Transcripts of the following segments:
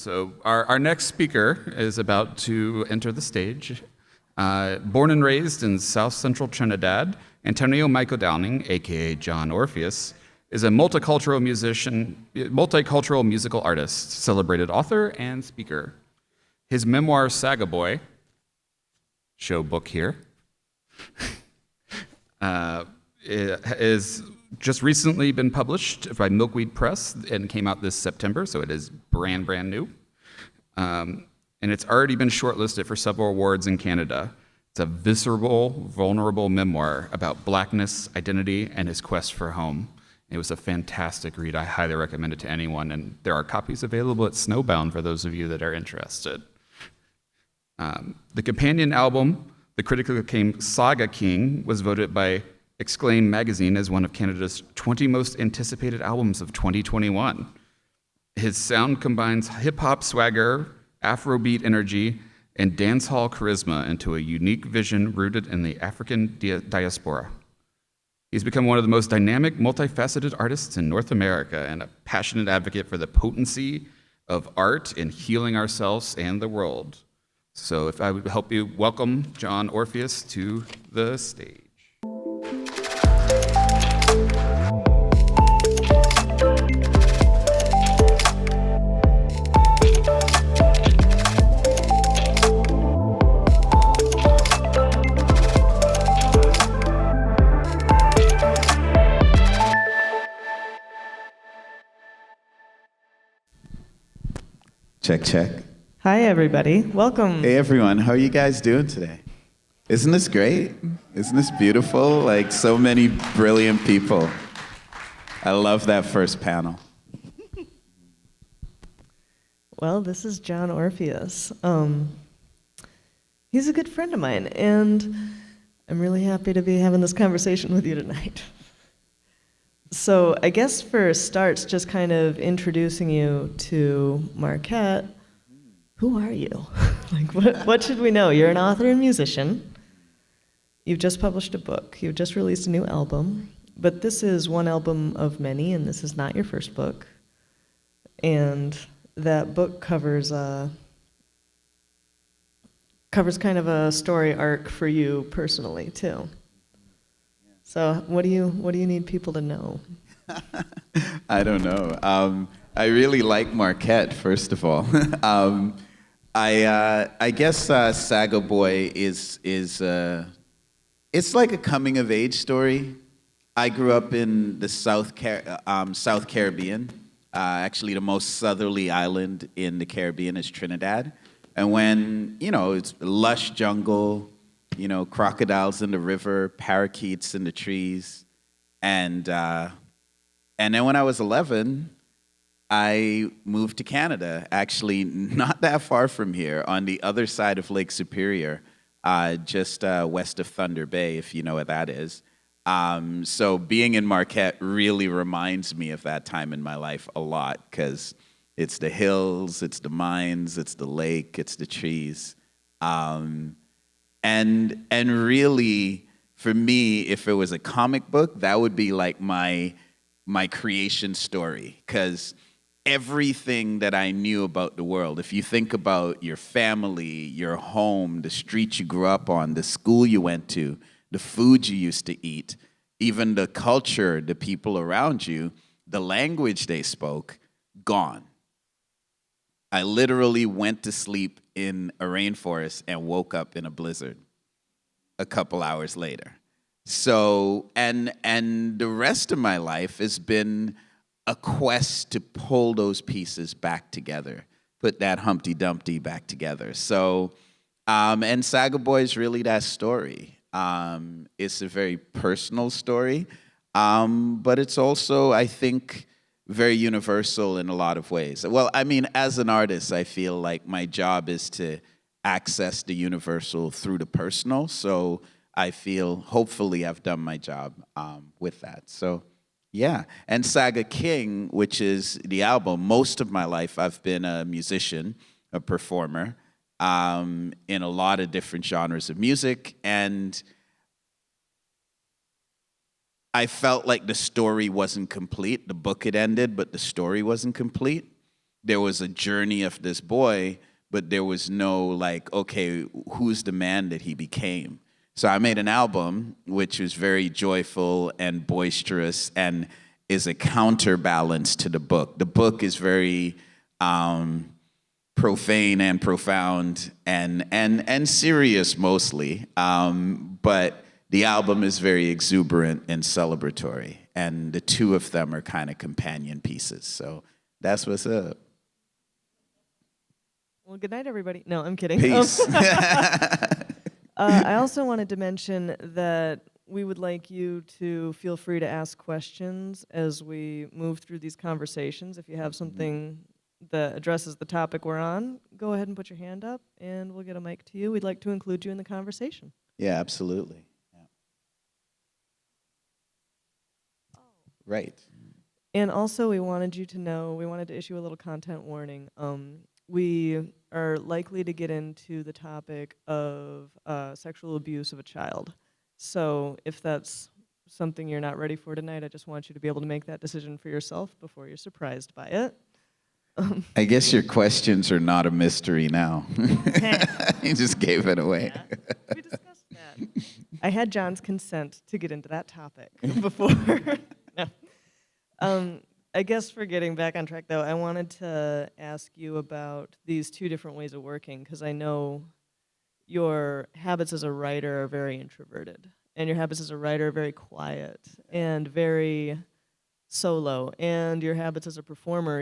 So our next speaker is about to enter the stage. Born and raised in South-Central Trinidad, Antonio Michael Downing, aka John Orpheus, is a multicultural musical artist, celebrated author, and speaker. His memoir, Saga Boy, show book here, is just recently been published by Milkweed Press and came out this September, so it is brand new. And it's already been shortlisted for several awards in Canada. It's a visceral, vulnerable memoir about Blackness, identity, and his quest for home. It was a fantastic read. I highly recommend it to anyone, and there are copies available at Snowbound for those of you that are interested. The companion album, the critically acclaimed Saga King, was voted by Exclaim Magazine as one of Canada's 20 most anticipated albums of 2021. His sound combines hip-hop swagger, Afrobeat energy, and dancehall charisma into a unique vision rooted in the African diaspora. He's become one of the most dynamic, multifaceted artists in North America and a passionate advocate for the potency of art in healing ourselves and the world. So if I would help you welcome John Orpheus to the stage. Check, check. Hi, everybody. Welcome. Hey, everyone. How are you guys doing today? Isn't this great? Isn't this beautiful? Like, so many brilliant people. I love that first panel. Well, this is John Orpheus. He's a good friend of mine, and I'm really happy to be having this conversation with you tonight. So I guess for starts, just kind of introducing you to Marquette. Who are you? Like, what should we know? You're an author and musician. You've just published a book. You've just released a new album. But this is one album of many, and this is not your first book. And that book covers kind of a story arc for you personally, too. So what do you need people to know? I don't know. I really like Marquette, first of all. I guess Saga Boy is it's like a coming of age story. I grew up in the South Caribbean. Actually, the most southerly island in the Caribbean is Trinidad. And when, it's lush jungle, crocodiles in the river, parakeets in the trees. And then when I was 11, I moved to Canada, actually not that far from here, on the other side of Lake Superior, just west of Thunder Bay, if you know where that is. So being in Marquette really reminds me of that time in my life a lot, because it's the hills, it's the mines, it's the lake, it's the trees. And really, for me, if it was a comic book, that would be like my creation story, because everything that I knew about the world, if you think about your family, your home, the street you grew up on, the school you went to, the food you used to eat, even the culture, the people around you, the language they spoke, gone. I literally went to sleep in a rainforest and woke up in a blizzard a couple hours later. So, and the rest of my life has been a quest to pull those pieces back together, put that Humpty Dumpty back together. So, and Saga Boy is really that story. It's a very personal story, but it's also, I think, very universal in a lot of ways. Well, I mean, as an artist, I feel like my job is to access the universal through the personal. So I feel, hopefully, I've done my job with that. So, yeah. And Saga King, which is the album, most of my life I've been a musician, a performer, in a lot of different genres of music. And I felt like the story wasn't complete. The book had ended, but the story wasn't complete, there was a journey of this boy, but there was no like, okay, who's the man that he became? So I made an album which was very joyful and boisterous and is a counterbalance to the book. The book is very profane and profound and serious mostly, but the album is very exuberant and celebratory, and the two of them are kind of companion pieces. So that's what's up. Well, good night, everybody. No, I'm kidding. Peace. I also wanted to mention that we would like you to feel free to ask questions as we move through these conversations. If you have something that addresses the topic we're on, go ahead and put your hand up, and we'll get a mic to you. We'd like to include you in the conversation. Yeah, absolutely. Yeah. Right. And also, we wanted you to know, we wanted to issue a little content warning. We are likely to get into the topic of sexual abuse of a child. So if that's something you're not ready for tonight, I just want you to be able to make that decision for yourself before you're surprised by it. I guess your questions are not a mystery now. You just gave it away. Yeah, we discussed that. I had John's consent to get into that topic before. No. I guess for getting back on track, though, I wanted to ask you about these two different ways of working, because I know your habits as a writer are very introverted, and your habits as a writer are very quiet and very solo, and your habits as a performer,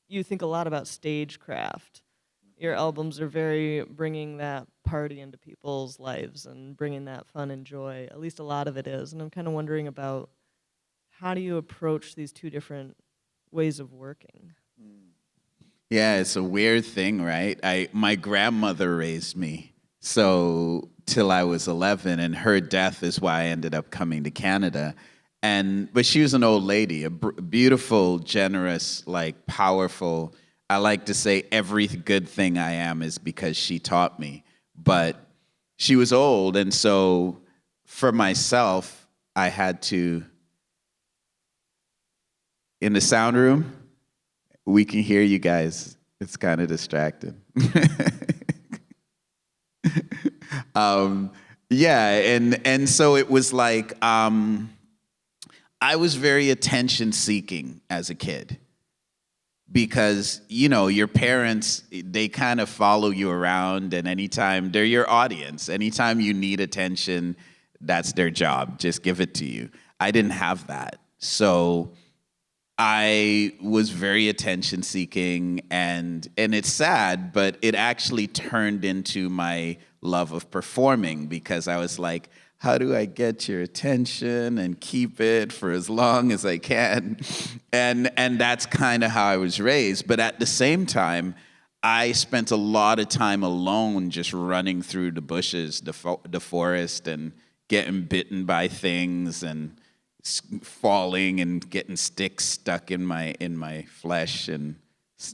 you think a lot about stagecraft. Your albums are very bringing that party into people's lives and bringing that fun and joy. At least a lot of it is, and I'm kind of wondering about how do you approach these two different ways of working? Yeah, it's a weird thing, right? My grandmother raised me so till I was 11, and her death is why I ended up coming to Canada. But she was an old lady, a beautiful, generous, like powerful. I like to say every good thing I am is because she taught me. But she was old, and so for myself, I had to. In the sound room, we can hear you guys. It's kind of distracting. And so it was like I was very attention-seeking as a kid because, your parents, they kind of follow you around, and anytime they're your audience, anytime you need attention, that's their job. Just give it to you. I didn't have that. So I was very attention-seeking, and it's sad, but it actually turned into my love of performing because I was like, how do I get your attention and keep it for as long as I can? And that's kind of how I was raised. But at the same time, I spent a lot of time alone just running through the bushes, the forest, and getting bitten by things and falling and getting sticks stuck in my flesh and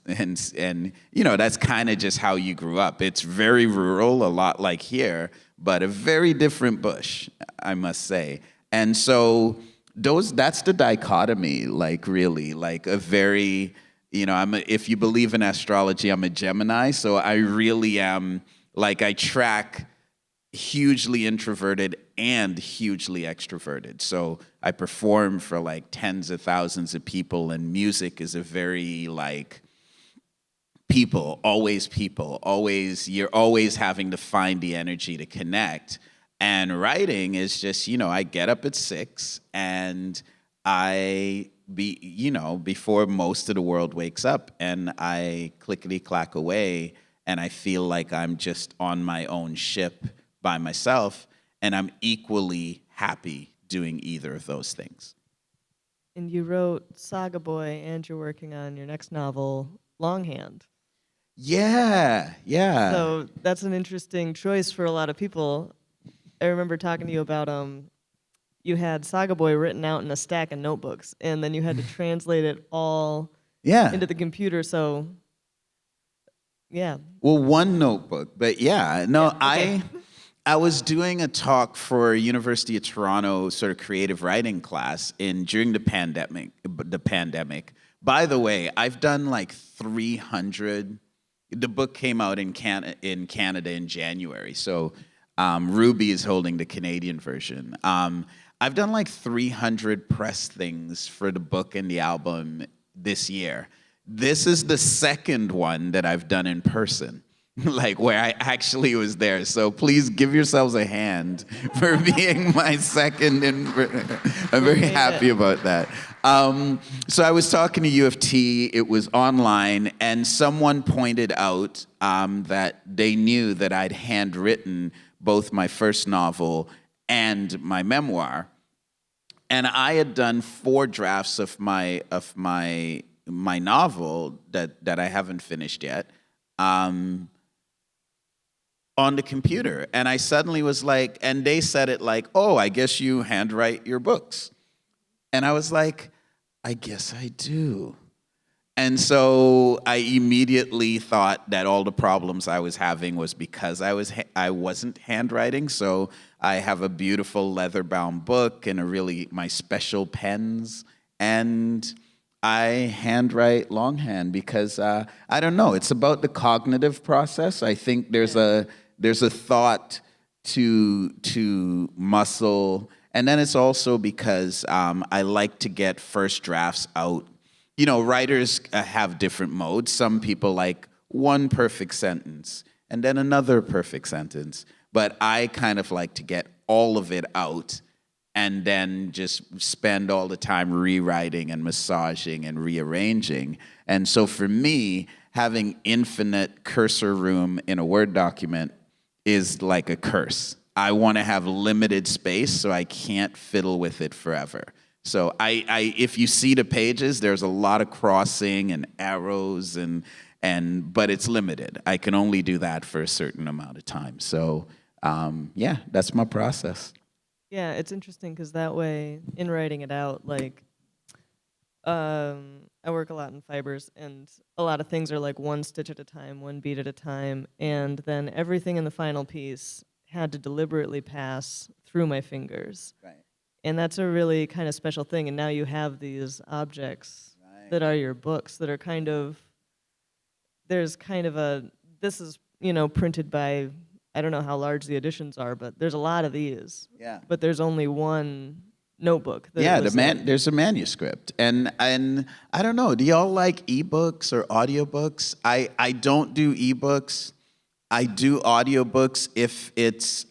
that's kind of just how you grew up. It's very rural, a lot like here, but a very different bush, I must say. And so that's the dichotomy, like really, like a very, if you believe in astrology, I'm a Gemini, so I really am, like I track hugely introverted and hugely extroverted. So I perform for like tens of thousands of people, and music is a very like people, you're always having to find the energy to connect. And writing is just, I get up at 6 and before most of the world wakes up, and I clickety-clack away, and I feel like I'm just on my own ship by myself, and I'm equally happy doing either of those things. And you wrote Saga Boy, and you're working on your next novel, Longhand. Yeah. So that's an interesting choice for a lot of people. I remember talking to you about you had Saga Boy written out in a stack of notebooks, and then you had to translate it all into the computer. So, yeah. Well, one notebook, but Okay. I was doing a talk for University of Toronto sort of creative writing class during the pandemic, By the way, I've done like 300. The book came out in Canada in January, so Ruby is holding the Canadian version. I've done like 300 press things for the book and the album this year. This is the second one that I've done in person, like where I actually was there. So please give yourselves a hand for being my second. I'm very happy about that. So I was talking to U of T. It was online, and someone pointed out that they knew that I'd handwritten both my first novel and my memoir, and I had done 4 drafts of my novel that I haven't finished yet on the computer. And I suddenly was like, and they said it like, oh, I guess you handwrite your books. And I was like, I guess I do. And so I immediately thought that all the problems I was having was because I wasn't handwriting. So I have a beautiful leather-bound book and my special pens, and I handwrite longhand because I don't know. It's about the cognitive process. I think there's a thought to muscle, and then it's also because I like to get first drafts out. You know, writers have different modes. Some people like one perfect sentence and then another perfect sentence, but I kind of like to get all of it out and then just spend all the time rewriting and massaging and rearranging. And so for me, having infinite cursor room in a Word document is like a curse. I want to have limited space, so I can't fiddle with it forever. So if you see the pages, there's a lot of crossing and arrows, but it's limited. I can only do that for a certain amount of time. So yeah, that's my process. Yeah, it's interesting because that way, in writing it out, like, I work a lot in fibers, and a lot of things are like one stitch at a time, one beat at a time, and then everything in the final piece had to deliberately pass through my fingers. Right. And that's a really kind of special thing. And now you have these objects that are your books that are kind of, this is, printed by, I don't know how large the editions are, but there's a lot of these. Yeah. But there's only one notebook. There's a manuscript. And I don't know, do y'all like ebooks or audiobooks? I don't do ebooks. I do audiobooks if it's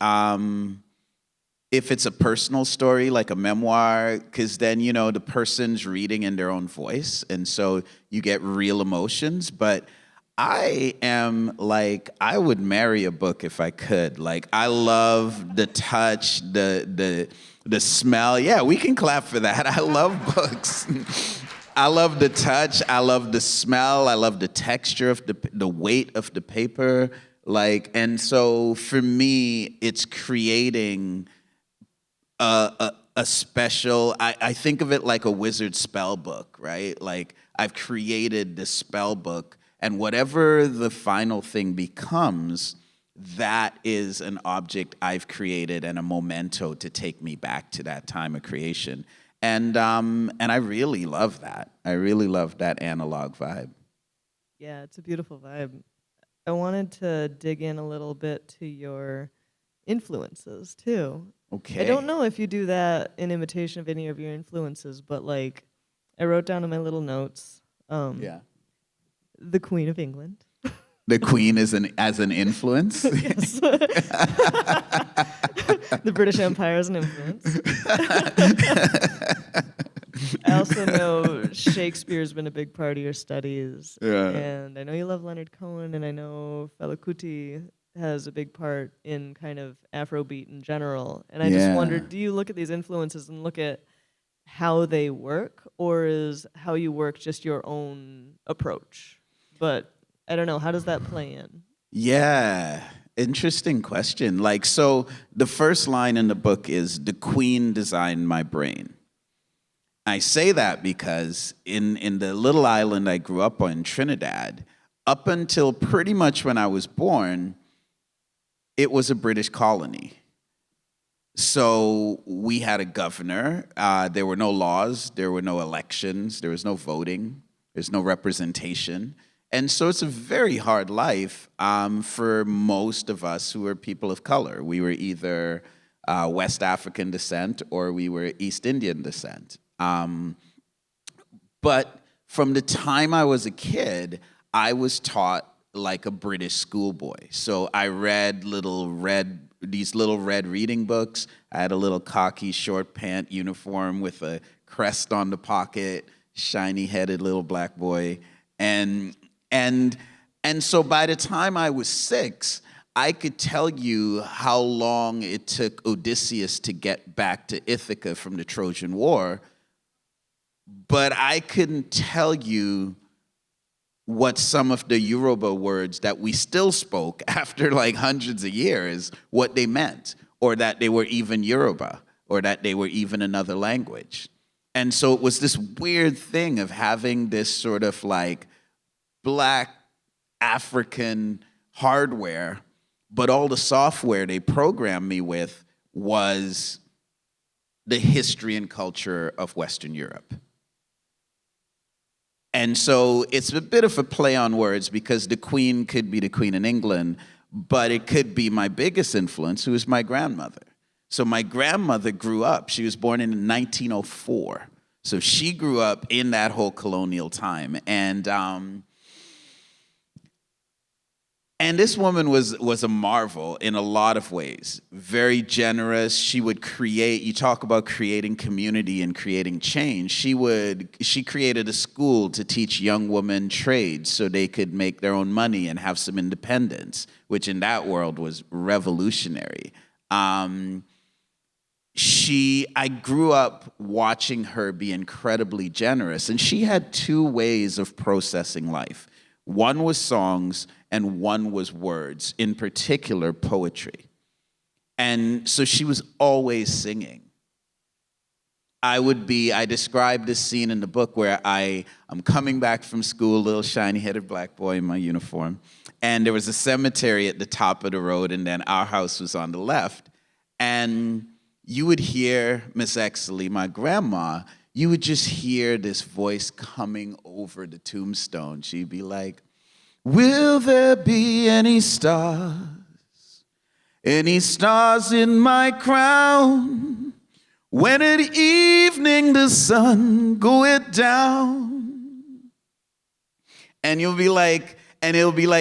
a personal story, like a memoir, because then, the person's reading in their own voice, and so you get real emotions. But I am like, I would marry a book if I could. Like, I love the touch, the smell. Yeah, we can clap for that. I love books. I love the touch. I love the smell. I love the texture of the weight of the paper. Like, and so for me, it's creating a special, I think of it like a wizard spell book, right? Like, I've created this spell book, and whatever the final thing becomes, that is an object I've created and a memento to take me back to that time of creation. And I really love that. I really love that analog vibe. Yeah, it's a beautiful vibe. I wanted to dig in a little bit to your influences, too. Okay. I don't know if you do that in imitation of any of your influences, but, like, I wrote down in my little notes, the Queen of England. The Queen as an influence? Yes. The British Empire is an influence. I also know Shakespeare's been a big part of your studies. Yeah. And I know you love Leonard Cohen, and I know Fela Kuti has a big part in kind of Afrobeat in general. And I just wondered, do you look at these influences and look at how they work, or is how you work just your own approach? But I don't know, how does that play in? Yeah, interesting question. Like, so the first line in the book is, "The Queen designed my brain." I say that because in the little island I grew up on, Trinidad, up until pretty much when I was born, it was a British colony. So we had a governor. There were no laws. There were no elections. There was no voting. There's no representation. And so it's a very hard life for most of us who are people of color. We were either West African descent or we were East Indian descent. But from the time I was a kid, I was taught like a British schoolboy. So I read these little red reading books. I had a little khaki short pant uniform with a crest on the pocket, shiny-headed little black boy. And so by the time I was 6, I could tell you how long it took Odysseus to get back to Ithaca from the Trojan War, but I couldn't tell you what some of the Yoruba words that we still spoke after like hundreds of years, what they meant, or that they were even Yoruba, or that they were even another language. And so it was this weird thing of having this sort of like Black African hardware, but all the software they programmed me with was the history and culture of Western Europe. And so it's a bit of a play on words because the Queen could be the Queen in England, but it could be my biggest influence, who is my grandmother. So my grandmother grew up, she was born in 1904. So she grew up in that whole colonial time. And this woman was a marvel in a lot of ways. Very generous. She would create, you talk about creating community and creating change. She created a school to teach young women trades so they could make their own money and have some independence, which in that world was revolutionary. I grew up watching her be incredibly generous, and she had 2 ways of processing life. One was songs, and one was words, in particular poetry. And so she was always singing. I described this scene in the book where I'm coming back from school, little shiny-headed black boy in my uniform, and there was a cemetery at the top of the road, and then our house was on the left. And you would hear Miss Exley, my grandma, you would just hear this voice coming over the tombstone. She'd be like, "Will there be any stars in my crown, when at evening the sun goeth down?" And it'll be like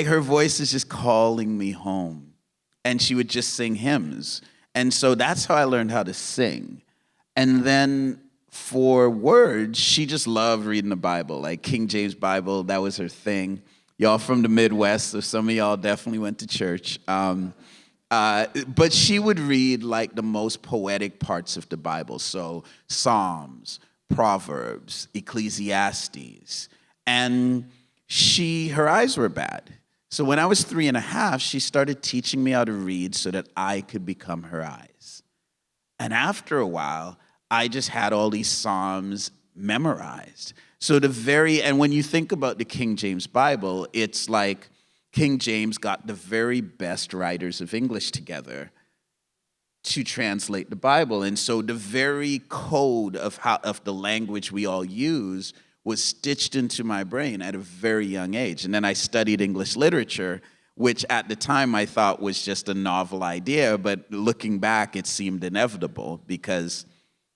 her voice is just calling me home. And she would just sing hymns. And so that's how I learned how to sing. And then for words, she just loved reading the Bible, like King James Bible, that was her thing. Y'all from the Midwest, so some of y'all definitely went to church. But she would read like the most poetic parts of the Bible, so Psalms, Proverbs, Ecclesiastes. And her eyes were bad. So when I was 3.5, she started teaching me how to read so that I could become her eyes. And after a while, I just had all these Psalms memorized. So and when you think about the King James Bible, it's like King James got the very best writers of English together to translate the Bible. And so the very code of the language we all use was stitched into my brain at a very young age. And then I studied English literature, which at the time I thought was just a novel idea, but looking back, it seemed inevitable, because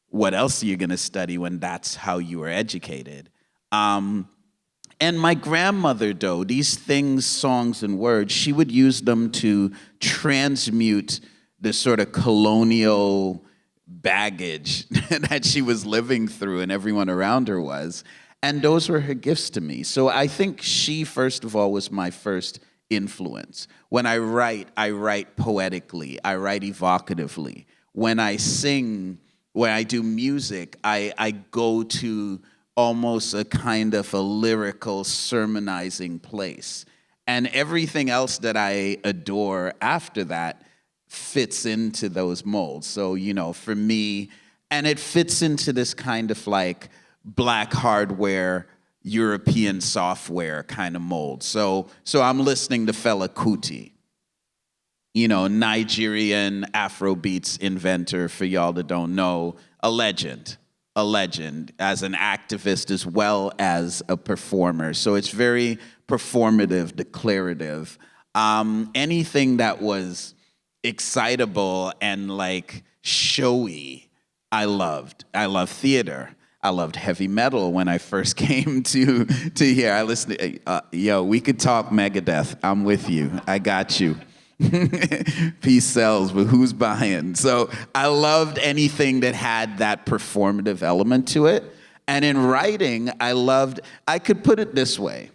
what else are you going to study when that's how you were educated? And my grandmother, though, these things, songs and words, she would use them to transmute the sort of colonial baggage that she was living through and everyone around her was. And those were her gifts to me. So I think she, first of all, was my first influence. When I write poetically, I write evocatively. When I sing, when I do music, I go to almost a kind of a lyrical sermonizing place. And everything else that I adore after that fits into those molds. So, for me, and it fits into this kind of like Black hardware, European software kind of mold. So I'm listening to Fela Kuti, Nigerian Afrobeats inventor, for y'all that don't know, a legend. a legend as an activist as well as a performer. So it's very performative, declarative. Anything that was excitable and like showy, I loved. I love theater. I loved heavy metal when I first came to here. I listened to, we could talk Megadeth. I'm with you. I got you. Peace sells, but who's buying? So I loved anything that had that performative element to it. And in writing, I could put it this way.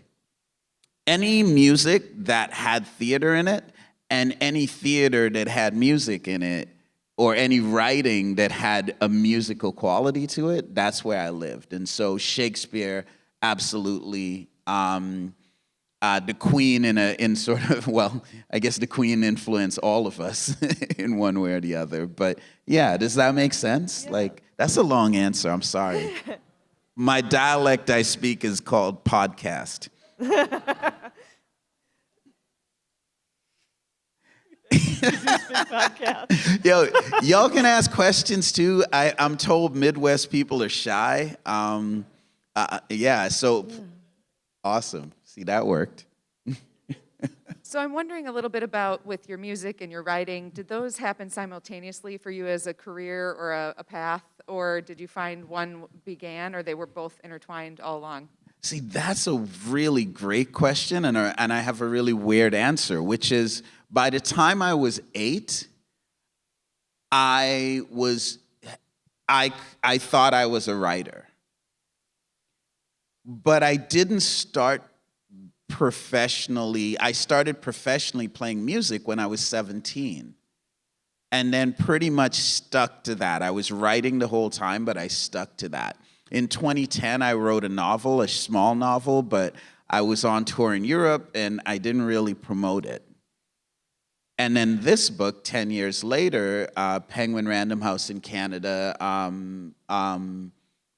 Any music that had theater in it and any theater that had music in it, or any writing that had a musical quality to it, that's where I lived. And so Shakespeare, absolutely. The Queen in sort of, well, I guess the Queen influenced all of us in one way or the other. But yeah, does that make sense? Yeah. Like, that's a long answer, I'm sorry. My dialect I speak is called podcast. Yo, y'all can ask questions too. I'm told Midwest people are shy. Awesome. See, that worked. So I'm wondering a little bit about with your music and your writing, did those happen simultaneously for you as a career or a path, or did you find one began, or they were both intertwined all along? See, that's a really great question, and I have a really weird answer, which is, by the time I was 8, I thought I was a writer. But I didn't start professionally. I started professionally playing music when I was 17. And then pretty much stuck to that. I was writing the whole time, but I stuck to that. In 2010, I wrote a novel, a small novel, but I was on tour in Europe and I didn't really promote it. And then this book, 10 years later, Penguin Random House in Canada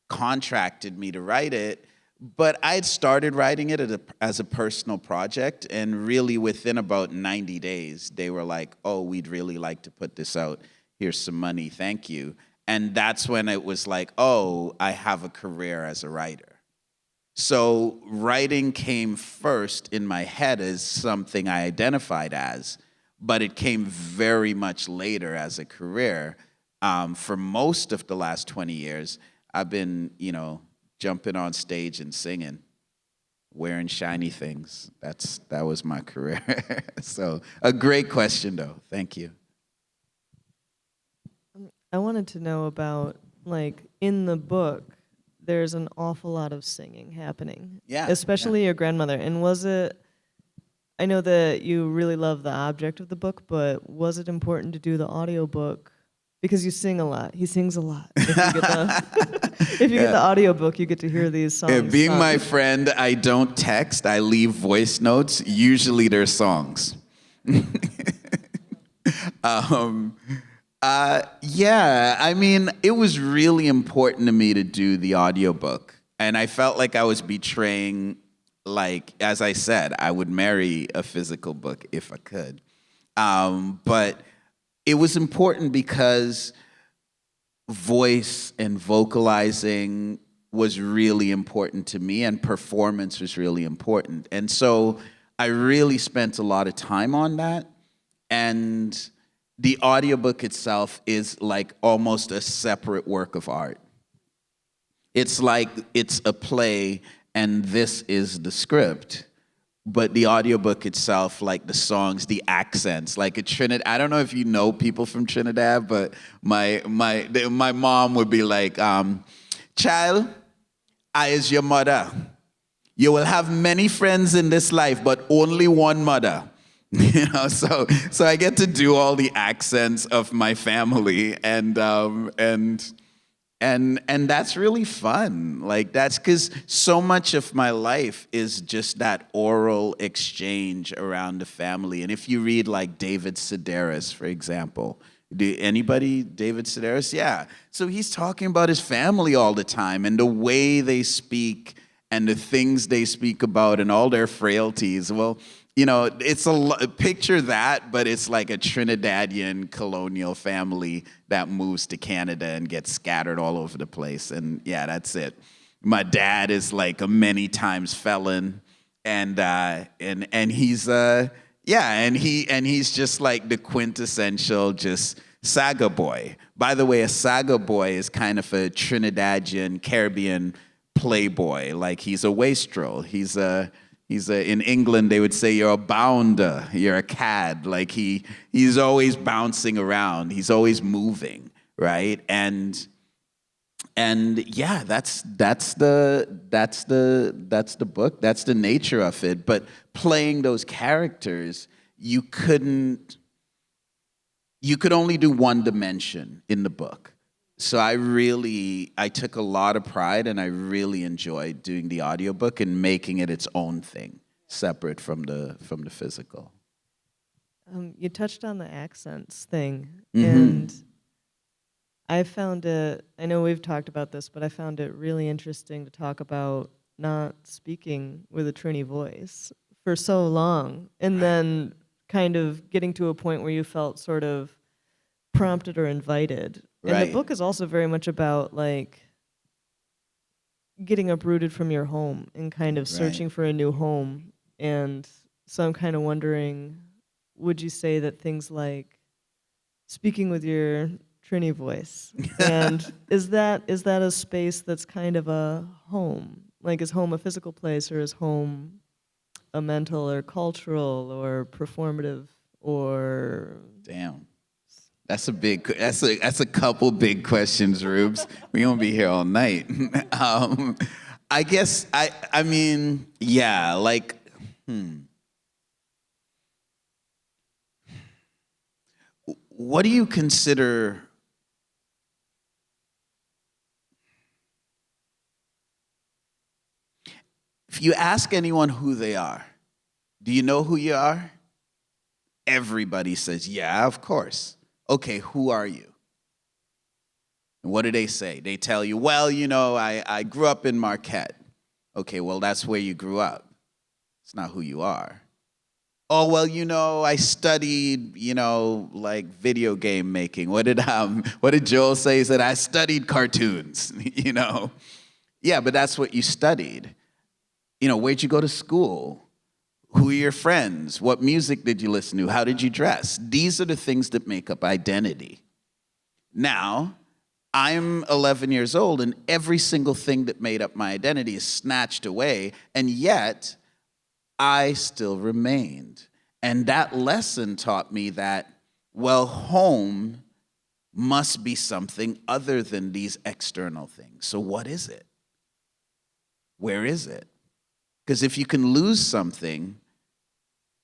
contracted me to write it, but I had started writing it as a personal project, and really within about 90 days, they were like, oh, we'd really like to put this out. Here's some money, thank you. And that's when it was like, oh, I have a career as a writer. So writing came first in my head as something I identified as, but it came very much later as a career. For most of the last 20 years, I've been, jumping on stage and singing, wearing shiny things. That was my career. So a great question, though. Thank you. I wanted to know about, in the book, there's an awful lot of singing happening. Yeah. Especially your grandmother. And was it, I know that you really love the object of the book, but was it important to do the audiobook? Because you sing a lot. He sings a lot. If you get the audiobook, you get to hear these songs. Yeah, being my friend, I don't text. I leave voice notes. Usually they're songs. It was really important to me to do the audiobook. And I felt like I was betraying, as I said, I would marry a physical book if I could. But it was important because voice and vocalizing was really important to me, and performance was really important. And so I really spent a lot of time on that. And the audiobook itself is like almost a separate work of art. It's like it's a play and this is the script. But the audiobook itself, like the songs, the accents, like a Trinidad. I don't know if you know people from Trinidad, but my mom would be like, child, I is your mother. You will have many friends in this life, but only one mother. So I get to do all the accents of my family, and that's really fun. That's because so much of my life is just that oral exchange around the family. And if you read David Sedaris, for example, David Sedaris? Yeah. So he's talking about his family all the time and the way they speak and the things they speak about and all their frailties. Well, it's picture that, but it's like a Trinidadian colonial family that moves to Canada and gets scattered all over the place. And yeah, that's it. My dad is like a many times felon, and he's he's just like the quintessential just Saga boy. By the way, a Saga boy is kind of a Trinidadian Caribbean playboy. Like he's a wastrel. He's in England they would say you're a bounder, you're a cad. Like he's always bouncing around. He's always moving, right? And yeah, that's the book. That's the nature of it. But playing those characters, you could only do one dimension in the book. So I took a lot of pride, and I really enjoyed doing the audiobook and making it its own thing, separate from the physical. You touched on the accents thing, Mm-hmm. and I found it, I know we've talked about this, but I found it really interesting to talk about not speaking with a Trini voice for so long, and then kind of getting to a point where you felt sort of prompted or invited. And Right. the book is also very much about like getting uprooted from your home and kind of searching for a new home. And so I'm kind of wondering, would you say that things like speaking with your Trini voice, and is that a space that's kind of a home? Like, is home a physical place, or is home a mental or cultural or performative or... Damn. That's a couple big questions, Rubes. We're gonna be here all night. I guess I mean, yeah, like what do you consider if you ask anyone who they are, do you know who you are? Everybody says, yeah, of course. Okay, who are you? And what do they say? They tell you, well, I grew up in Marquette. Okay, well, that's where you grew up. It's not who you are. Oh, well, I studied, like video game making. What did Joel say? He said, I studied cartoons, Yeah, but that's what you studied. Where'd you go to school? Who are your friends? What music did you listen to? How did you dress? These are the things that make up identity. Now, I'm 11 years old, and every single thing that made up my identity is snatched away, and yet I still remained. And that lesson taught me that, well, home must be something other than these external things. So what is it? Where is it? Because if you can lose something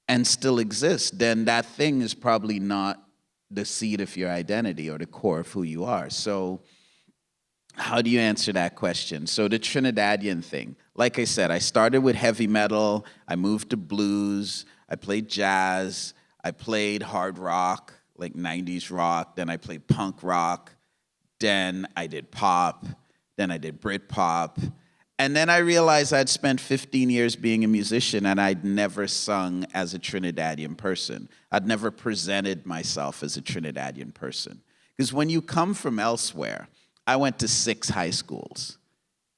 and still exist, then that thing is probably not the seed of your identity or the core of who you are. So how do you answer that question? So the Trinidadian thing, like I said, I started with heavy metal, I moved to blues, I played jazz, I played hard rock, like 90s rock, then I played punk rock, then I did pop, then I did Britpop. And then I realized I'd spent 15 years being a musician, and I'd never sung as a Trinidadian person. I'd never presented myself as a Trinidadian person. Because when you come from elsewhere, I went to 6 high schools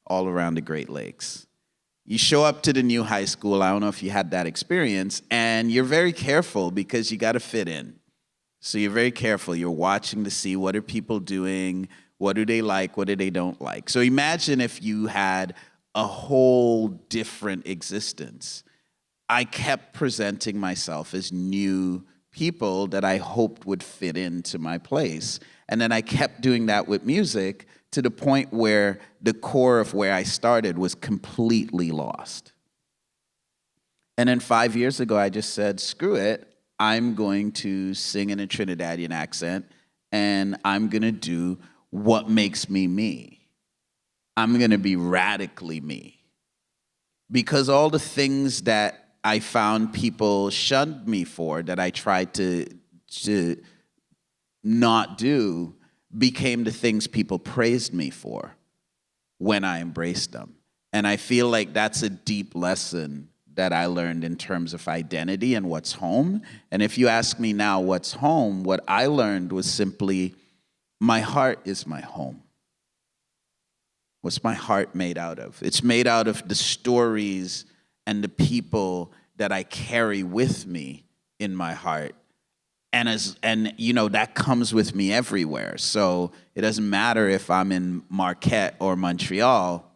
all around the Great Lakes. You show up to the new high school, I don't know if you had that experience, and you're very careful because you got to fit in. So you're very careful. You're watching to see what are people doing, what do they like, what do they don't like. So imagine if you had a whole different existence. I kept presenting myself as new people that I hoped would fit into my place. And then I kept doing that with music to the point where the core of where I started was completely lost. And then 5 years ago, I just said, screw it. I'm going to sing in a Trinidadian accent, and I'm going to do what makes me me. I'm going to be radically me. Because all the things that I found people shunned me for, that I tried to not do, became the things people praised me for when I embraced them. And I feel like that's a deep lesson that I learned in terms of identity and what's home. And if you ask me now what's home, what I learned was simply my heart is my home. What's my heart made out of? It's made out of the stories and the people that I carry with me in my heart. And that comes with me everywhere. So it doesn't matter if I'm in Marquette or Montreal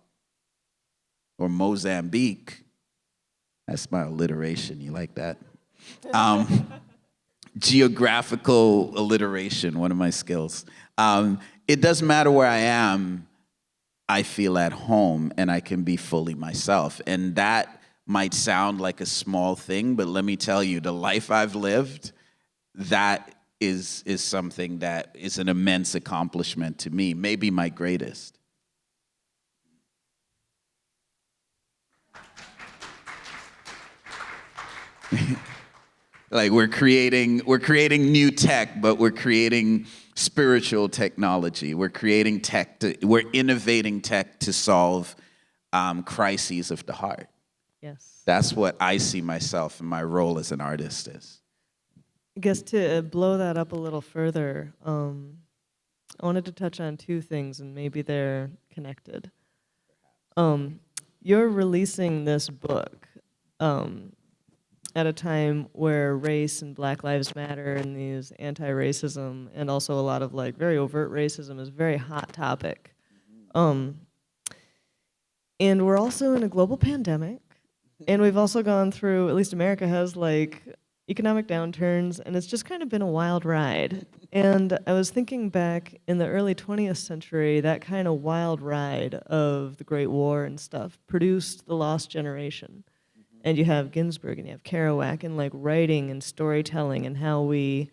or Mozambique. That's my alliteration. You like that? Geographical alliteration, one of my skills. It doesn't matter where I am. I feel at home and I can be fully myself. And that might sound like a small thing, but let me tell you, the life I've lived, that is something that is an immense accomplishment to me, maybe my greatest. Like we're creating new tech, but we're creating spiritual technology. We're creating we're innovating tech to solve crises of the heart. Yes. That's what I see myself and my role as an artist is. I guess to blow that up a little further, I wanted to touch on two things, and maybe they're connected. You're releasing this book at a time where race and Black Lives Matter and these anti-racism and also a lot of like very overt racism is a very hot topic. And we're also in a global pandemic, and we've also gone through, at least America has, like economic downturns, and it's just kind of been a wild ride. And I was thinking back in the early 20th century, that kind of wild ride of the Great War and stuff produced the Lost Generation. And you have Ginsberg and you have Kerouac, and like writing and storytelling and how we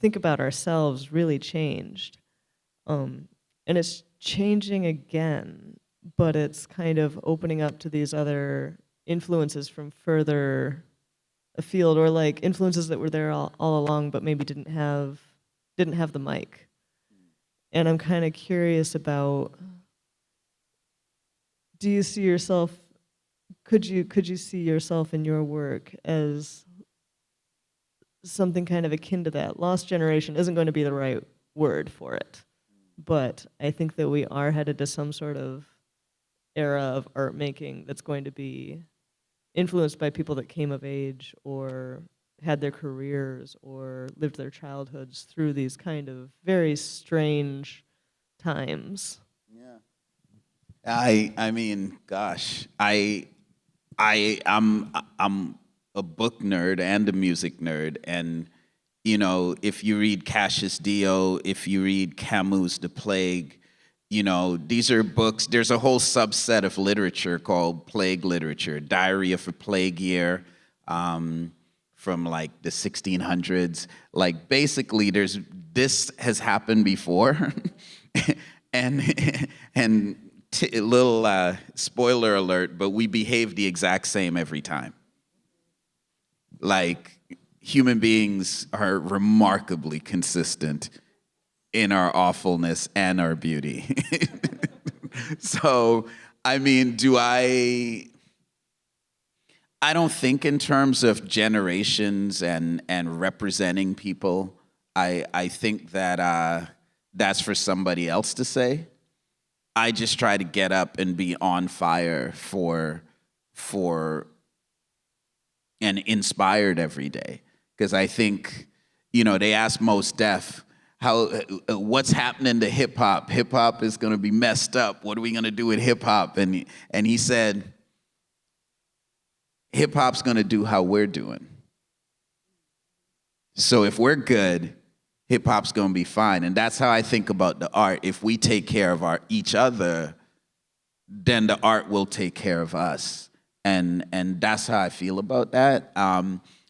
think about ourselves really changed. And it's changing again, but it's kind of opening up to these other influences from further afield, or like influences that were there all along but maybe didn't have the mic. And I'm kind of curious about, do you see yourself, could you see yourself in your work as something kind of akin to that? Lost generation isn't going to be the right word for it, but I think that we are headed to some sort of era of art making that's going to be influenced by people that came of age or had their careers or lived their childhoods through these kind of very strange times. Yeah. I mean, gosh, I'm a book nerd and a music nerd, and if you read Cassius Dio, if you read Camus' The Plague, these are books. There's a whole subset of literature called plague literature, Diary of a Plague Year, from like the 1600s. Like basically, this has happened before, and little spoiler alert, but we behave the exact same every time. Like human beings are remarkably consistent in our awfulness and our beauty. So, I mean, I don't think in terms of generations and representing people. I think that that's for somebody else to say. I just try to get up and be on fire for and inspired every day. Because I think, they ask Mos Def, what's happening to hip hop? Hip hop is going to be messed up. What are we going to do with hip hop? And he said, hip hop's going to do how we're doing. So if we're good, hip hop's going to be fine. And that's how I think about the art. If we take care of each other, then the art will take care of us. And that's how I feel about that.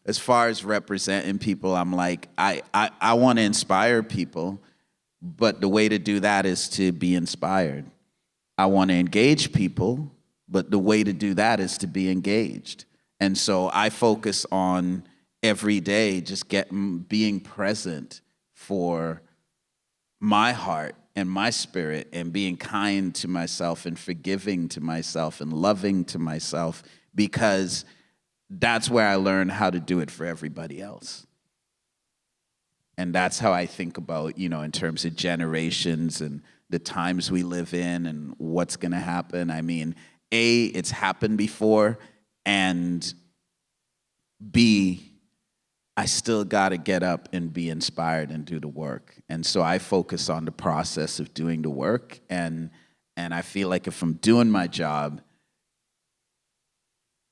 As far as representing people, I'm like, I want to inspire people, but the way to do that is to be inspired. I want to engage people, but the way to do that is to be engaged. And so I focus on every day just being present for my heart and my spirit, and being kind to myself and forgiving to myself and loving to myself, because that's where I learned how to do it for everybody else. And that's how I think about, in terms of generations and the times we live in and what's going to happen. I mean, A, it's happened before, and B, I still got to get up and be inspired and do the work. And so I focus on the process of doing the work, and I feel like if I'm doing my job,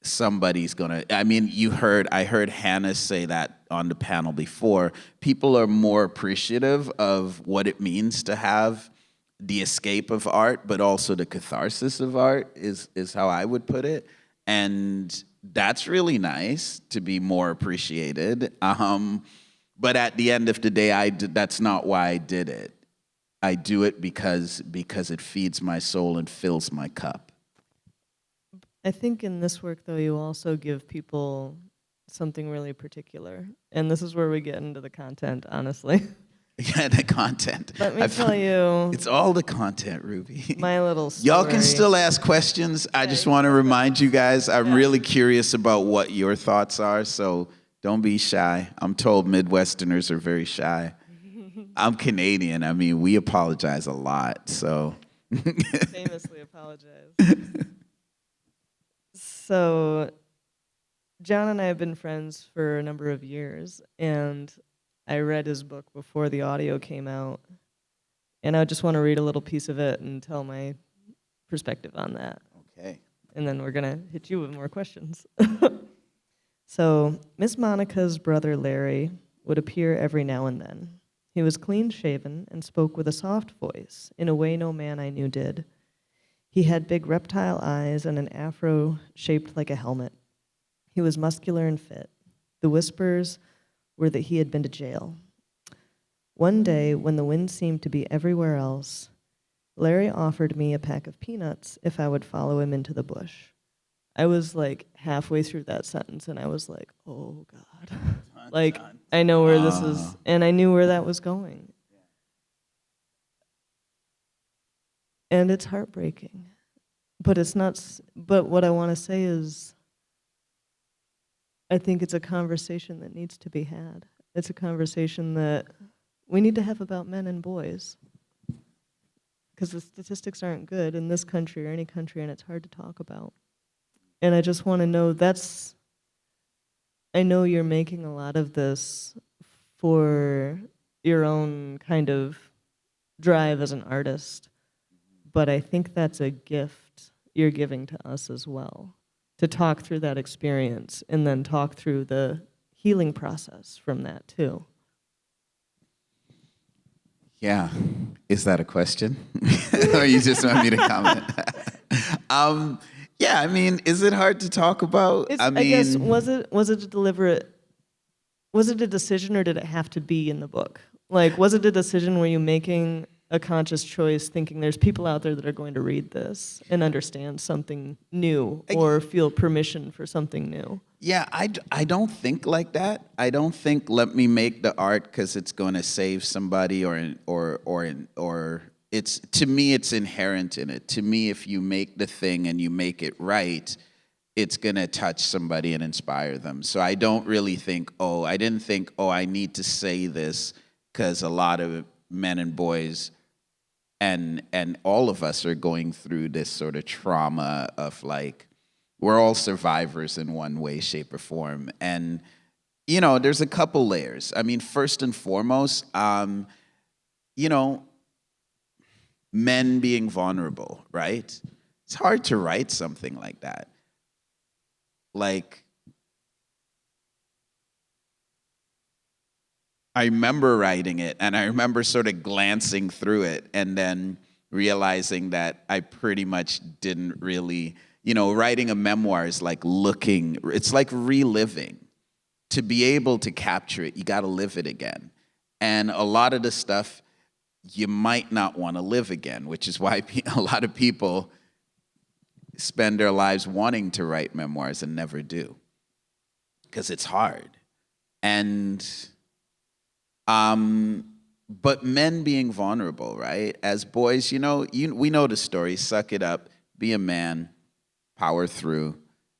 somebody's gonna, I heard Hannah say that on the panel before. People are more appreciative of what it means to have the escape of art, but also the catharsis of art is how I would put it. And that's really nice to be more appreciated. But at the end of the day, that's not why I did it. I do it because it feeds my soul and fills my cup. I think in this work, though, you also give people something really particular. And this is where we get into the content, honestly. Yeah, the content. Let me tell you. It's all the content, Ruby. My little story. Y'all can still ask questions. I just want to remind you guys, I'm really curious about what your thoughts are, so don't be shy. I'm told Midwesterners are very shy. I'm Canadian. I mean, we apologize a lot, so. Famously apologize. So, John and I have been friends for a number of years, and I read his book before the audio came out, and I just want to read a little piece of it and tell my perspective on that. Okay. And then we're going to hit you with more questions. So, Miss Monica's brother Larry would appear every now and then. He was clean-shaven and spoke with a soft voice, in a way no man I knew did. He had big reptile eyes and an afro shaped like a helmet. He was muscular and fit. The whispers were that he had been to jail. One day, when the wind seemed to be everywhere else, Larry offered me a pack of peanuts if I would follow him into the bush. I was like halfway through that sentence, and I was like, oh, God. Like, I know where this is, and I knew where that was going. And it's heartbreaking. But it's not, but what I want to say is, I think it's a conversation that needs to be had. It's a conversation that we need to have about men and boys. Because the statistics aren't good in this country or any country, and it's hard to talk about. And I just want to know, I know you're making a lot of this for your own kind of drive as an artist, but I think that's a gift you're giving to us as well, to talk through that experience and then talk through the healing process from that too. Yeah. Is that a question? Or you just want me to comment? Yeah, I mean, is it hard to talk about? I guess, was it a deliberate, was it a decision, or did it have to be in the book? Like, was it a decision, were you making a conscious choice thinking there's people out there that are going to read this and understand something new or feel permission for something new? Yeah, I don't think like that. I don't think let me make the art because it's going to save somebody or it's, to me, it's inherent in it. To me, if you make the thing and you make it right, it's going to touch somebody and inspire them. So I don't really think, I didn't think, I need to say this because a lot of men and boys and all of us are going through this sort of trauma of like, we're all survivors in one way, shape, or form. And, there's a couple layers. I mean, first and foremost, men being vulnerable, right? It's hard to write something like that. Like, I remember writing it, and I remember sort of glancing through it and then realizing that I pretty much didn't really, writing a memoir is like it's like reliving. To be able to capture it, you got to live it again. And a lot of the stuff you might not want to live again, which is why a lot of people spend their lives wanting to write memoirs and never do, because it's hard. And but men being vulnerable, right? As boys, we know the story. Suck it up, be a man, power through.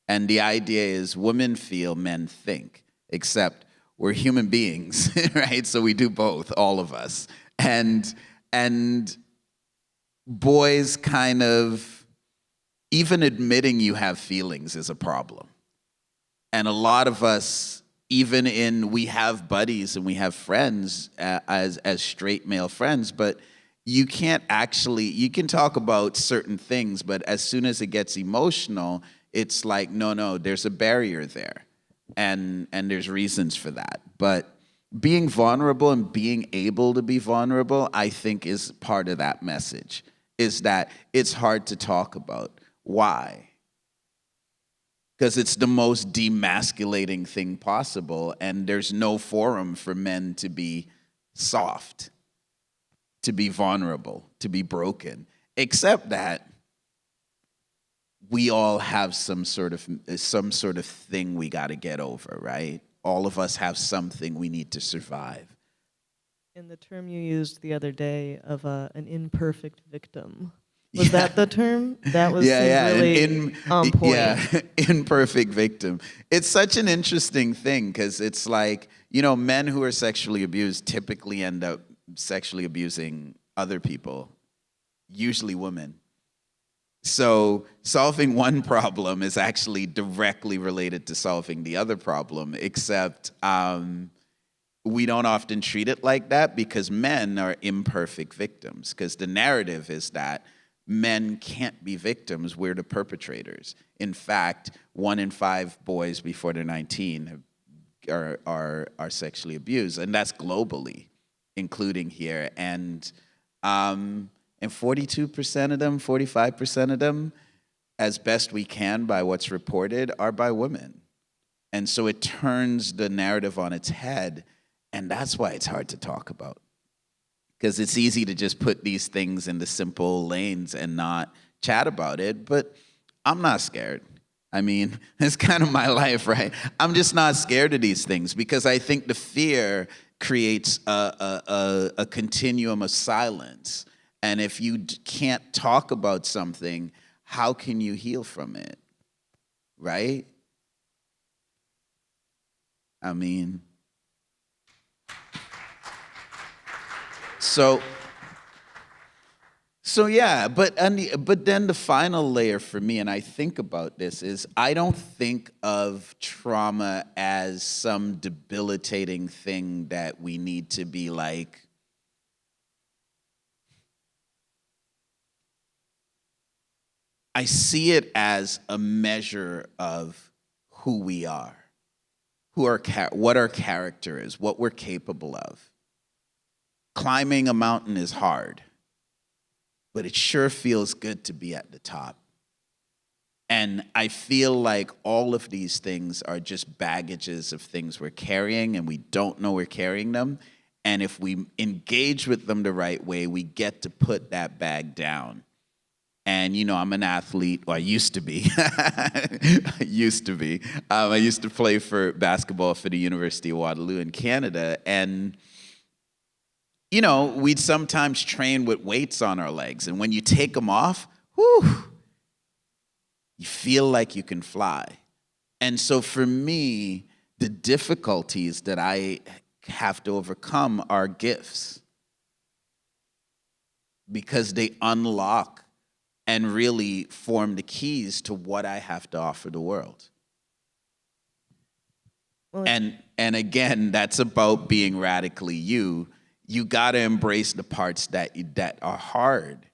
And the idea is women feel, men think, except we're human beings, right? So we do both, all of us. And boys kind of, even admitting you have feelings is a problem. And a lot of us, we have buddies and we have friends as straight male friends, but you can talk about certain things, but as soon as it gets emotional, it's like, no, there's a barrier there. And there's reasons for that. But being vulnerable and being able to be vulnerable, I think, is part of that message, is that it's hard to talk about. Why? Because it's the most demasculating thing possible, and there's no forum for men to be soft, to be vulnerable, to be broken, except that we all have some sort of thing we got to get over, right? All of us have something we need to survive. In the term you used the other day of an imperfect victim, was that the term? That was really on point. Yeah, imperfect victim. It's such an interesting thing because it's like, men who are sexually abused typically end up sexually abusing other people, usually women. So solving one problem is actually directly related to solving the other problem, except we don't often treat it like that because men are imperfect victims, because the narrative is that men can't be victims, we're the perpetrators. In fact, 1 in 5 boys before they're 19 are sexually abused, and that's globally, including here. And 42% of them, 45% of them, as best we can by what's reported, are by women. And so it turns the narrative on its head, and that's why it's hard to talk about. Because it's easy to just put these things in the simple lanes and not chat about it, but I'm not scared. I mean, it's kind of my life, right? I'm just not scared of these things because I think the fear creates a continuum of silence. And if you can't talk about something, how can you heal from it, right? I mean, so yeah, but then the final layer for me, and I think about this, is I don't think of trauma as some debilitating thing that we need to be like, I see it as a measure of who we are, what our character is, what we're capable of. Climbing a mountain is hard, but it sure feels good to be at the top. And I feel like all of these things are just baggages of things we're carrying, and we don't know we're carrying them. And if we engage with them the right way, we get to put that bag down. And, I'm an athlete. Well, I used to be. I used to play for basketball for the University of Waterloo in Canada. And, we'd sometimes train with weights on our legs. And when you take them off, whew, you feel like you can fly. And so for me, the difficulties that I have to overcome are gifts, because they unlock and really form the keys to what I have to offer the world. Well, and again, that's about being radically you. You gotta embrace the parts that are hard,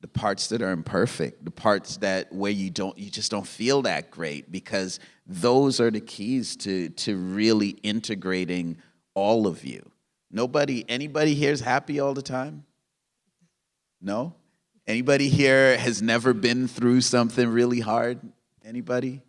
the parts that are imperfect, the parts where you just don't feel that great, because those are the keys to really integrating all of you. Anybody here is happy all the time? No? Anybody here has never been through something really hard? Anybody?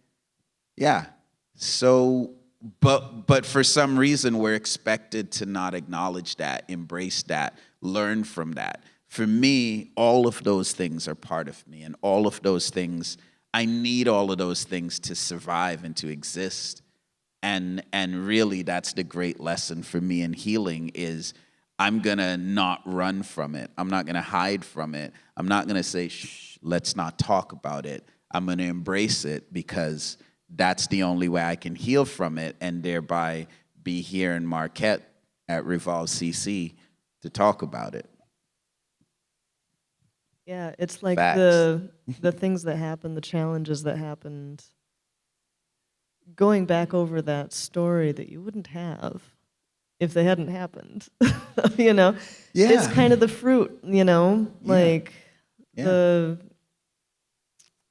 Yeah. So, but for some reason, we're expected to not acknowledge that, embrace that, learn from that. For me, all of those things are part of me, and all of those things, I need all of those things to survive and to exist. And really, that's the great lesson for me in healing is I'm going to not run from it. I'm not going to hide from it. I'm not going to say, shh, let's not talk about it. I'm going to embrace it, because that's the only way I can heal from it and thereby be here in Marquette at Revolve CC to talk about it. Yeah, it's like Facts. the things that happened, the challenges that happened, going back over that story that you wouldn't have if they hadn't happened. You know? Yeah. It's kind of the fruit, you know? Like Yeah.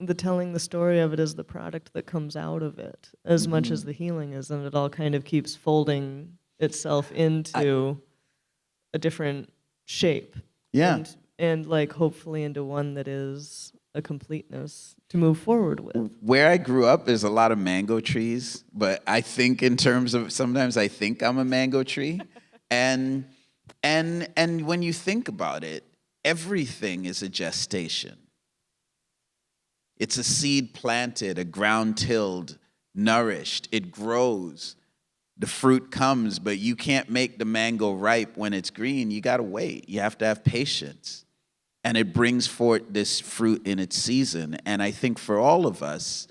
the telling the story of it is the product that comes out of it as much as the healing is, and it all kind of keeps folding itself into a different shape. Yeah. And like hopefully into one that is a completeness to move forward with. Where I grew up, there's a lot of mango trees, but I think in terms of, sometimes I think I'm a mango tree. and when you think about it, everything is a gestation. It's a seed planted, a ground tilled, nourished. It grows. The fruit comes, but you can't make the mango ripe when it's green. You got to wait. You have to have patience. And it brings forth this fruit in its season. And I think for all of us,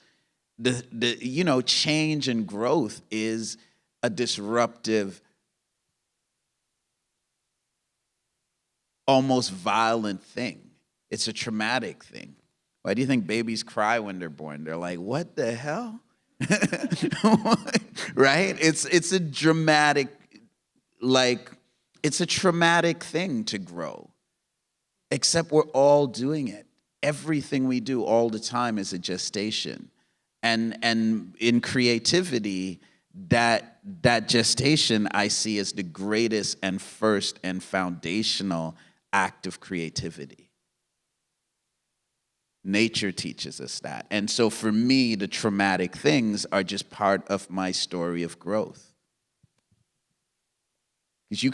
the change and growth is a disruptive, almost violent thing. It's a traumatic thing. Why do you think babies cry when they're born? They're like, what the hell? Right? It's a dramatic, it's a traumatic thing to grow. Except we're all doing it. Everything we do all the time is a gestation. And in creativity, that gestation I see as the greatest and first and foundational act of creativity. Nature teaches us that. And so for me, the traumatic things are just part of my story of growth. Because you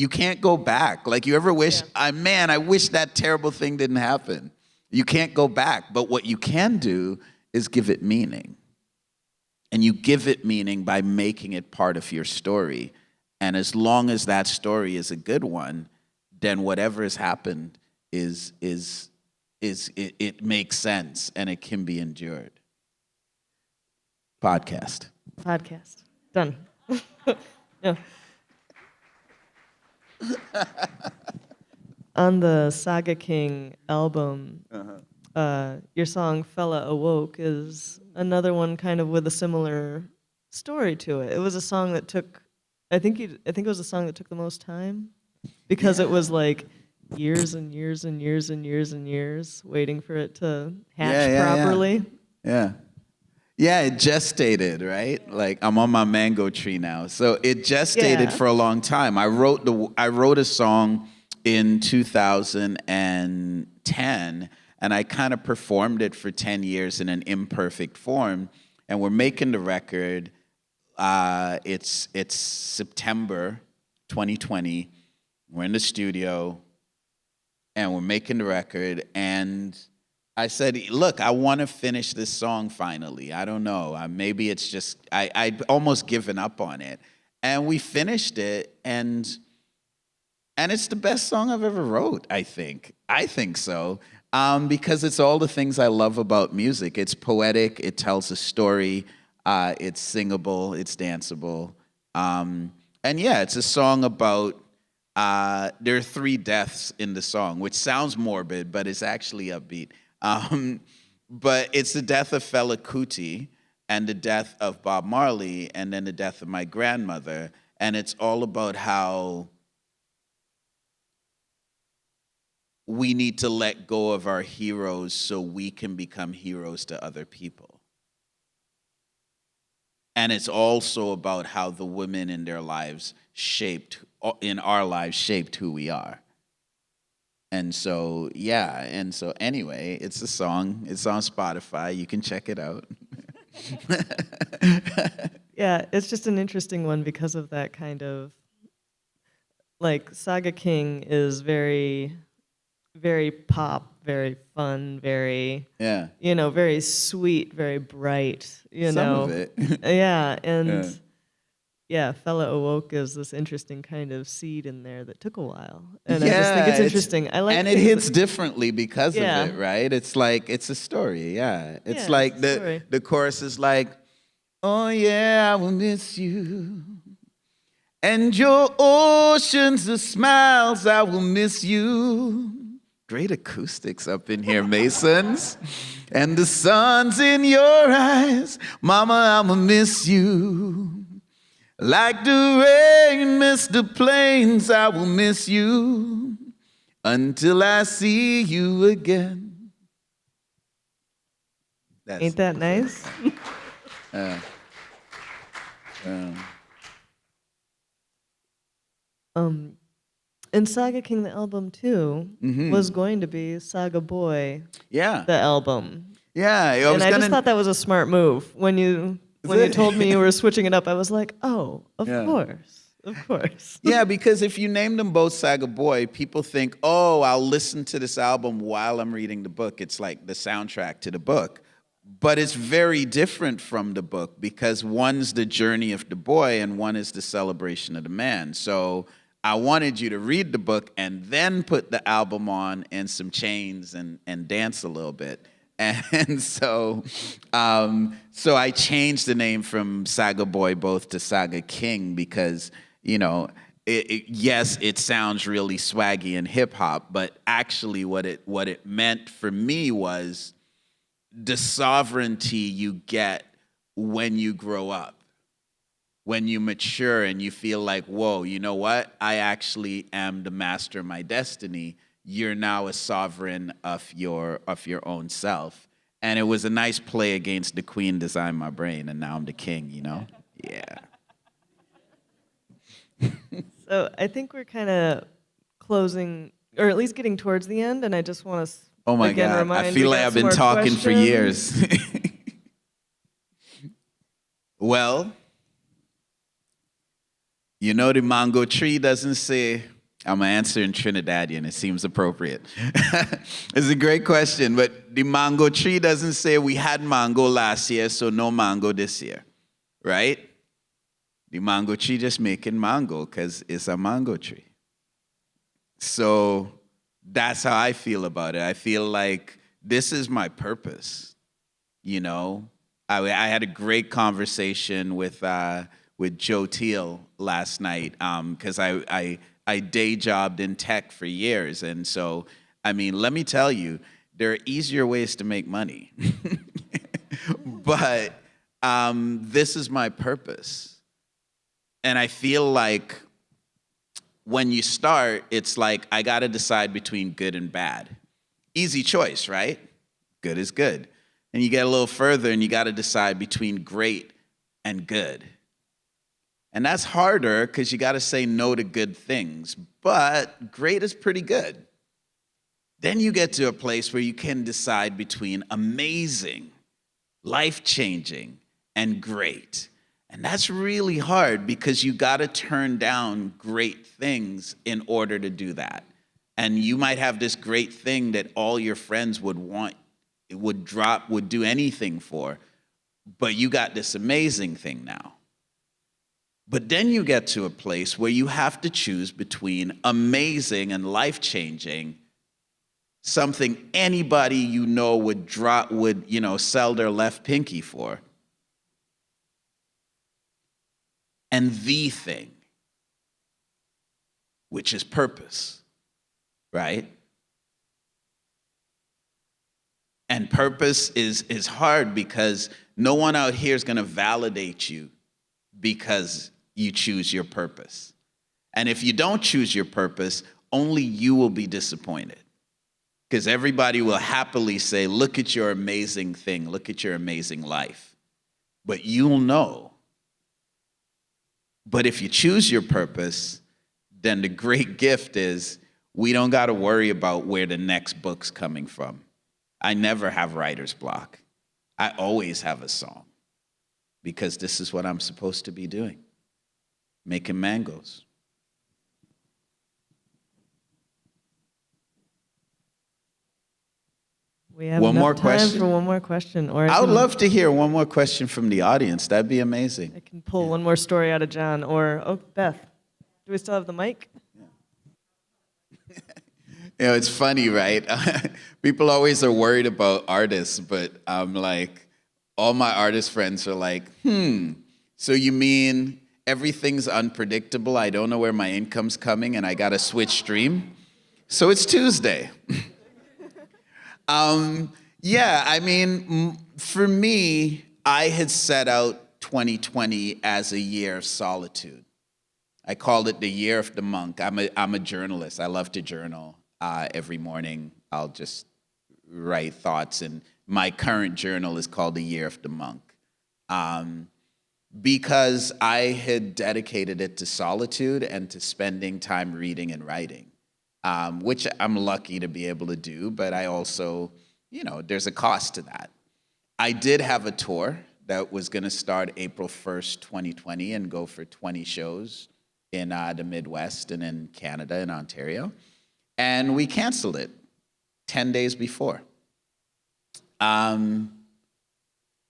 can't go back. Like, you ever wish, I wish that terrible thing didn't happen. You can't go back. But what you can do is give it meaning. And you give it meaning by making it part of your story. And as long as that story is a good one, then whatever has happened it makes sense and it can be endured. Podcast. Done. Yeah. On the Saga King album, your song "Fella Awoke" is another one kind of with a similar story to it. It was a song that took, I think it was a song that took the most time because it was like years and years and years and years and years waiting for it to hatch properly. Yeah, it gestated, right? Like, I'm on my mango tree now. So it gestated for a long time. I wrote a song in 2010, and I kind of performed it for 10 years in an imperfect form. And we're making the record. It's September 2020. We're in the studio, and we're making the record. And I said, look, I want to finish this song finally. I don't know. Maybe it's just, I'd almost given up on it. And we finished it, and it's the best song I've ever wrote, I think. I think so. Because it's all the things I love about music. It's poetic, it tells a story, it's singable, it's danceable. And yeah, it's a song about, there are 3 deaths in the song, which sounds morbid, but it's actually upbeat. But it's the death of Fela Kuti and the death of Bob Marley and then the death of my grandmother. And it's all about how we need to let go of our heroes so we can become heroes to other people. And it's also about how the women in our lives shaped who we are. And so, anyway, it's a song. It's on Spotify. You can check it out. Yeah, it's just an interesting one because of that kind of, like, Saga King is very, very pop, very fun, very, very sweet, very bright, Some of it. Yeah, and yeah, Fella Awoke is this interesting kind of seed in there that took a while. And I just think it's interesting. I like and it things hits that- differently because Yeah. of it, right? It's like it's a story, yeah. It's Yeah, like it's a story. the chorus is like, oh yeah, I will miss you. And your oceans of smiles, I will miss you. Great acoustics up in here, Masons. And the sun's in your eyes, Mama, I'ma miss you. Like the rain missed the plains, I will miss you until I see you again. Ain't that nice? And Saga King, the album too, was going to be Saga Boy, Yeah, the album. yeah. And I just thought that was a smart move. When you told me you were switching it up, I was like, oh, of course, of course. Yeah, because if you name them both Saga Boy, people think, oh, I'll listen to this album while I'm reading the book. It's like the soundtrack to the book. But it's very different from the book because one's the journey of the boy and one is the celebration of the man. So I wanted you to read the book and then put the album on and some chains and dance a little bit. And so I changed the name from Saga Boy both to Saga King because, you know, yes, it sounds really swaggy and hip hop, but actually what it meant for me was the sovereignty you get when you grow up. When you mature and you feel like, whoa, you know what? I actually am the master of my destiny. You're now a sovereign of your own self. And it was a nice play against the queen designed my brain, and now I'm the king, you know? Yeah. So I think we're kind of closing, or at least getting towards the end, and I just want to Oh my again God, remind I feel we like got I've some been more talking for questions. years. Well, you know the mango tree doesn't say, I'm going to answer in Trinidadian, it seems appropriate. It's a great question, but the mango tree doesn't say we had mango last year, so no mango this year, right? The mango tree just making mango because it's a mango tree. So that's how I feel about it. I feel like this is my purpose, you know? I had a great conversation with Joe Teal last night because I day jobbed in tech for years. And so, I mean, let me tell you, there are easier ways to make money. But this is my purpose. And I feel like when you start, it's like I got to decide between good and bad. Easy choice, right? Good is good. And you get a little further and you got to decide between great and good. And that's harder because you got to say no to good things. But great is pretty good. Then you get to a place where you can decide between amazing, life-changing, and great. And that's really hard because you got to turn down great things in order to do that. And you might have this great thing that all your friends would want, would do anything for, but you got this amazing thing now. But then you get to a place where you have to choose between amazing and life-changing, something anybody you know would sell their left pinky for, and the thing, which is purpose, right? And purpose is hard because no one out here is going to validate you because you choose your purpose. And if you don't choose your purpose, only you will be disappointed. Because everybody will happily say, look at your amazing thing, look at your amazing life. But you'll know. But if you choose your purpose, then the great gift is we don't got to worry about where the next book's coming from. I never have writer's block. I always have a song because this is what I'm supposed to be doing, making mangoes. We have One enough more time question? for one more question. Or I would love to hear one more question from the audience. That'd be amazing. I can pull one more story out of John. Or, oh, Beth, do we still have the mic? You know, it's funny, right? People always are worried about artists, but I'm like, all my artist friends are like, so you mean everything's unpredictable? I don't know where my income's coming and I got to switch stream? So it's Tuesday. Yeah, I mean, for me, I had set out 2020 as a year of solitude. I called it the year of the monk. I'm a journalist. I love to journal. Every morning, I'll just write thoughts, and my current journal is called the Year of the Monk. Because I had dedicated it to solitude and to spending time reading and writing, which I'm lucky to be able to do, but I also, there's a cost to that. I did have a tour that was going to start April 1st, 2020, and go for 20 shows in the Midwest and in Canada and Ontario. And we canceled it 10 days before. And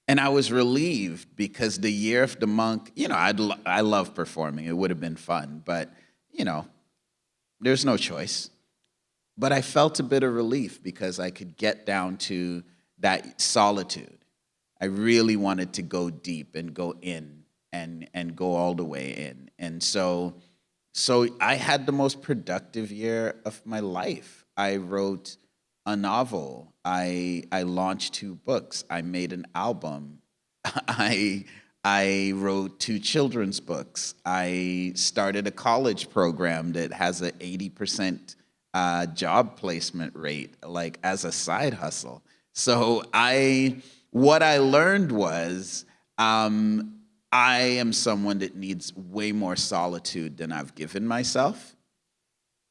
I was relieved because the Year of the Monk, I love performing. It would have been fun, but, there's no choice. But I felt a bit of relief because I could get down to that solitude. I really wanted to go deep and go in and go all the way in. And so I had the most productive year of my life. I wrote a novel. I launched 2 books. I made an album. I wrote 2 children's books. I started a college program that has an 80% job placement rate, like as a side hustle. So what I learned was I am someone that needs way more solitude than I've given myself.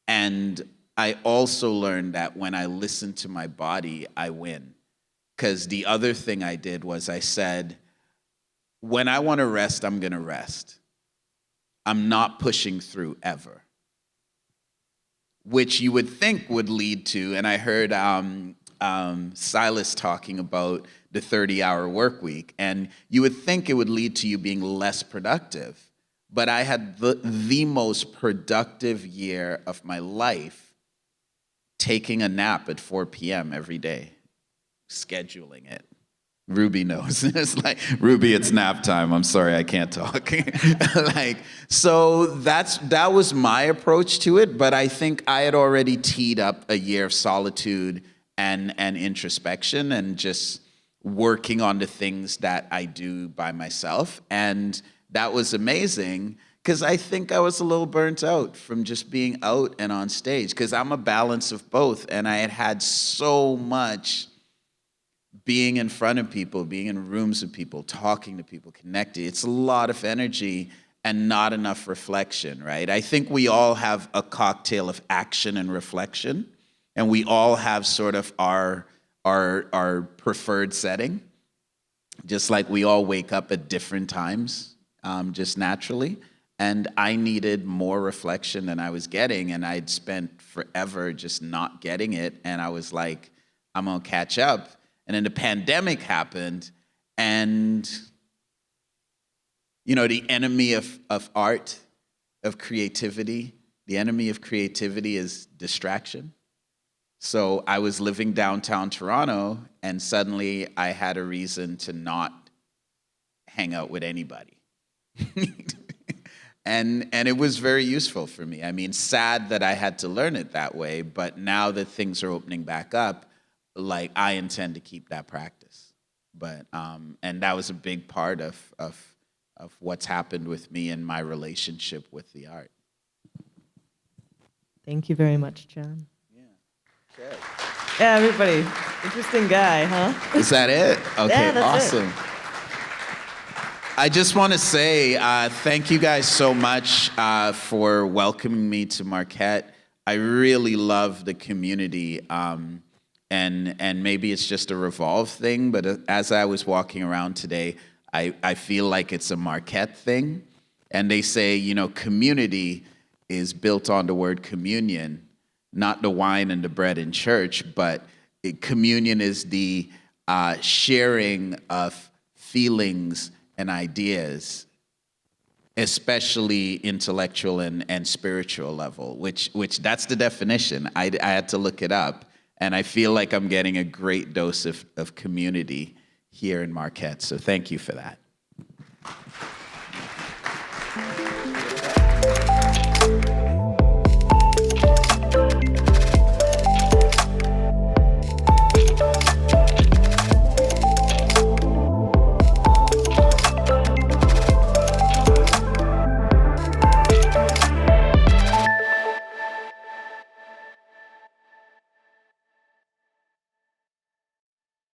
And I also learned that when I listen to my body, I win. Because the other thing I did was I said, when I want to rest, I'm going to rest. I'm not pushing through ever. Which you would think would lead to, and I heard Silas talking about the 30-hour work week, and you would think it would lead to you being less productive. But I had the most productive year of my life taking a nap at 4 p.m. every day, scheduling it. Ruby knows. It's like, Ruby, it's nap time. I'm sorry, I can't talk. So that was my approach to it, but I think I had already teed up a year of solitude and introspection and just working on the things that I do by myself. And that was amazing because I think I was a little burnt out from just being out and on stage because I'm a balance of both. And I had so much being in front of people, being in rooms with people, talking to people, connecting. It's a lot of energy and not enough reflection, right? I think we all have a cocktail of action and reflection, and we all have sort of our preferred setting, just like we all wake up at different times, just naturally. And I needed more reflection than I was getting, and I'd spent forever just not getting it, and I was like, I'm gonna catch up. And then the pandemic happened, and the enemy of art, of creativity, the enemy of creativity is distraction. So I was living downtown Toronto, and suddenly I had a reason to not hang out with anybody. And it was very useful for me. I mean, sad that I had to learn it that way, but now that things are opening back up, like, I intend to keep that practice. But and that was a big part of what's happened with me and my relationship with the art. Thank you very much, John. Yeah. Okay. Yeah, everybody. Interesting guy, huh? Is that it? Okay, Yeah, that's awesome. I just want to say thank you guys so much for welcoming me to Marquette. I really love the community. And maybe it's just a Revolve thing, but as I was walking around today, I feel like it's a Marquette thing. And they say, community is built on the word communion, not the wine and the bread in church, but communion is the sharing of feelings and ideas, especially intellectual and spiritual level, which that's the definition. I had to look it up, and I feel like I'm getting a great dose of community here in Marquette. So thank you for that.